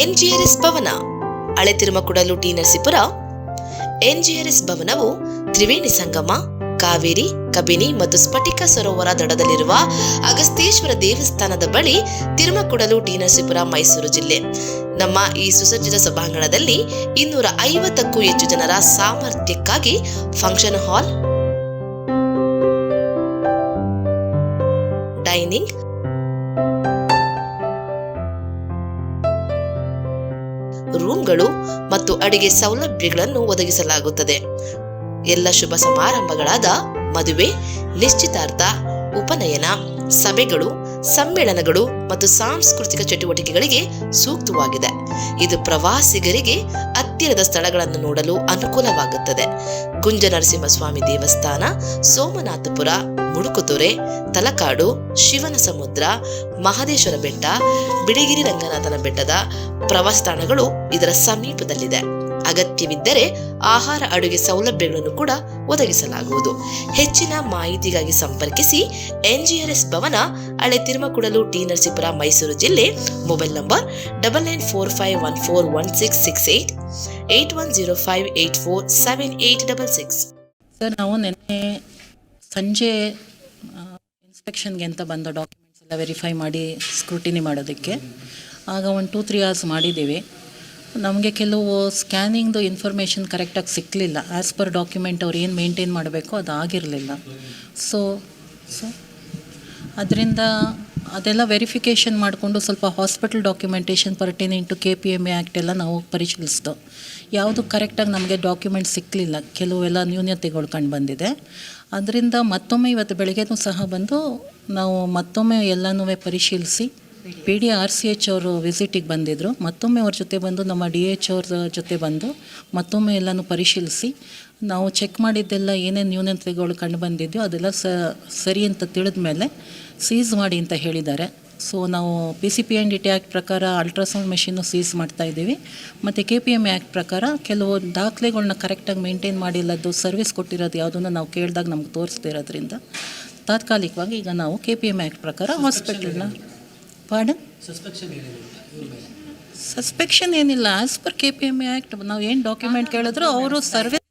ಎನ್ಜಿಆರ್ಎಸ್ ಭವನ, ಹಳೆ ತಿರುಮಕುಡಲು ಟಿ ನರಸೀಪುರ. ಎನ್ಜಿಆರ್ಎಸ್ ಭವನವು ತ್ರಿವೇಣಿ ಸಂಗಮ, ಕಾವೇರಿ, ಕಬಿನಿ ಮತ್ತು ಸ್ಫಟಿಕ ಸರೋವರ ದಡದಲ್ಲಿರುವ ಅಗಸ್ತೇಶ್ವರ ದೇವಸ್ಥಾನದ ಬಳಿ, ತಿರುಮಕುಡಲು ಟಿ ನರಸೀಪುರ, ಮೈಸೂರು ಜಿಲ್ಲೆ. ನಮ್ಮ ಈ ಸುಸಜ್ಜಿತ ಸಭಾಂಗಣದಲ್ಲಿ 250ಕ್ಕೂ ಹೆಚ್ಚು ಜನರ ಸಾಮರ್ಥ್ಯಕ್ಕಾಗಿ ಫಂಕ್ಷನ್ ಹಾಲ್, ಡೈನಿಂಗ್, ರೂಮ್ಗಳು ಮತ್ತು ಅಡಿಗೆ ಸೌಲಭ್ಯಗಳನ್ನು ಒದಗಿಸಲಾಗುತ್ತದೆ. ಎಲ್ಲ ಶುಭ ಸಮಾರಂಭಗಳಾದ ಮದುವೆ, ನಿಶ್ಚಿತಾರ್ಥ, ಉಪನಯನ, ಸಭೆಗಳು, ಸಮ್ಮೇಳನಗಳು ಮತ್ತು ಸಾಂಸ್ಕೃತಿಕ ಚಟುವಟಿಕೆಗಳಿಗೆ ಸೂಕ್ತವಾಗಿದೆ. ಇದು ಪ್ರವಾಸಿಗರಿಗೆ ಹತ್ತಿರದ ಸ್ಥಳಗಳನ್ನು ನೋಡಲು ಅನುಕೂಲವಾಗುತ್ತದೆ. ಗುಂಜನರಸಿಂಹಸ್ವಾಮಿ ದೇವಸ್ಥಾನ, ಸೋಮನಾಥಪುರ, ಮುಡುಕುತೊರೆ, ತಲಕಾಡು, ಶಿವನ ಸಮುದ್ರ, ಮಹದೇಶ್ವರ ಬೆಟ್ಟ, ಬಿಳಿಗಿರಿ ರಂಗನಾಥನ ಬೆಟ್ಟದ ಪ್ರವಾಸ ತಾಣಗಳು ಇದರ ಸಮೀಪದಲ್ಲಿದೆ. ಅಗತ್ಯವಿದ್ದರೆ ಆಹಾರ, ಅಡುಗೆ ಸೌಲಭ್ಯಗಳನ್ನು ಕೂಡ ಒದಗಿಸಲಾಗುವುದು. ಹೆಚ್ಚಿನ ಮಾಹಿತಿಗಾಗಿ ಸಂಪರ್ಕಿಸಿ ಎನ್ಜಿಆರ್ಎಸ್ ಭವನ, ಹಳೆ ತಿರುಮಕುಡಲು ಟಿ ನರಸೀಪುರ, ಮೈಸೂರು ಜಿಲ್ಲೆ. Mobile number 9945141668, 8105847866. ಸರ್, ನಾವು ನಿನ್ನೆ ಸಂಜೆ ಇನ್ಸ್ಪೆಕ್ಷನ್ಗೆ ಅಂತ ಬಂದ ಡಾಕ್ಯುಮೆಂಟ್ಸ್ ಎಲ್ಲ ವೆರಿಫೈ ಮಾಡಿ ಸ್ಕ್ರೂಟಿನಿ ಮಾಡೋದಕ್ಕೆ. ಆಗ ಒಂದು 2-3 ಅವರ್ಸ್ ಮಾಡಿದ್ದೀವಿ. ನಮಗೆ ಕೆಲವು ಸ್ಕ್ಯಾನಿಂಗ್ದು ಇನ್ಫಾರ್ಮೇಷನ್ ಕರೆಕ್ಟಾಗಿ ಸಿಕ್ಕಲಿಲ್ಲ. ಆ್ಯಸ್ ಪರ್ ಡಾಕ್ಯುಮೆಂಟ್ ಅವ್ರು ಏನು ಮೇಂಟೈನ್ ಮಾಡಬೇಕು ಅದು ಆಗಿರಲಿಲ್ಲ. ಸೊ ಅದರಿಂದ ಅದೆಲ್ಲ ವೆರಿಫಿಕೇಷನ್ ಮಾಡಿಕೊಂಡು ಸ್ವಲ್ಪ hospital documentation pertaining to KPMA act ಎಲ್ಲ ನಾವು ಪರಿಶೀಲಿಸಿದೋ. ಯಾವುದು ಕರೆಕ್ಟಾಗಿ ನಮಗೆ ಡಾಕ್ಯುಮೆಂಟ್ ಸಿಕ್ಕಲಿಲ್ಲ, ಕೆಲವೆಲ್ಲ ನ್ಯೂನತೆಗಳು ಕಂಡು ಬಂದಿದೆ. ಅದರಿಂದ ಮತ್ತೊಮ್ಮೆ ಇವತ್ತು ಬೆಳಗ್ಗೆನೂ ಸಹ ಬಂದು ನಾವು ಮತ್ತೊಮ್ಮೆ ಎಲ್ಲನೂ ಪರಿಶೀಲಿಸಿ, PDRCH ಅವರು ವಿಸಿಟಿಗೆ ಬಂದಿದ್ದರು. ಮತ್ತೊಮ್ಮೆ ಅವ್ರ ಜೊತೆ ಬಂದು ನಮ್ಮ DH ಅವ್ರ ಜೊತೆ ಬಂದು ಮತ್ತೊಮ್ಮೆ ಎಲ್ಲನೂ ಪರಿಶೀಲಿಸಿ, ನಾವು ಚೆಕ್ ಮಾಡಿದ್ದೆಲ್ಲ ಏನೇನು ನ್ಯೂನತೆಗಳು ಕಂಡು ಬಂದಿದ್ದೆಯೋ ಅದೆಲ್ಲ ಸರಿ ಅಂತ ತಿಳಿದ ಮೇಲೆ ಸೀಸ್ ಮಾಡಿ ಅಂತ ಹೇಳಿದ್ದಾರೆ. ಸೊ ನಾವು PCPNDT ಆ್ಯಕ್ಟ್ ಪ್ರಕಾರ ಅಲ್ಟ್ರಾಸೌಂಡ್ ಮೆಷಿನ್ನು ಸೀಸ್ ಮಾಡ್ತಾಯಿದ್ದೀವಿ. ಮತ್ತು KPMA ಆ್ಯಕ್ಟ್ ಪ್ರಕಾರ ಕೆಲವು ದಾಖಲೆಗಳನ್ನ ಕರೆಕ್ಟಾಗಿ ಮೇಂಟೈನ್ ಮಾಡಿಲ್ಲದ್ದು, ಸರ್ವಿಸ್ ಕೊಟ್ಟಿರೋದು ಯಾವುದನ್ನು ನಾವು ಕೇಳಿದಾಗ ನಮ್ಗೆ ತೋರಿಸ್ತಿರೋದ್ರಿಂದ ತಾತ್ಕಾಲಿಕವಾಗಿ ಈಗ ನಾವು KPMA ಆ್ಯಕ್ಟ್ ಪ್ರಕಾರ ಹಾಸ್ಪಿಟಲ್ನ ಸಸ್ಪೆಕ್ಷನ್ ಏನಿಲ್ಲ. ಆ್ಯಸ್ ಪರ್ KPMA ಆ್ಯಕ್ಟ್ ನಾವು ಏನು ಡಾಕ್ಯುಮೆಂಟ್ ಕೇಳಿದ್ರು ಅವರು ಸರ್ವಿಸ್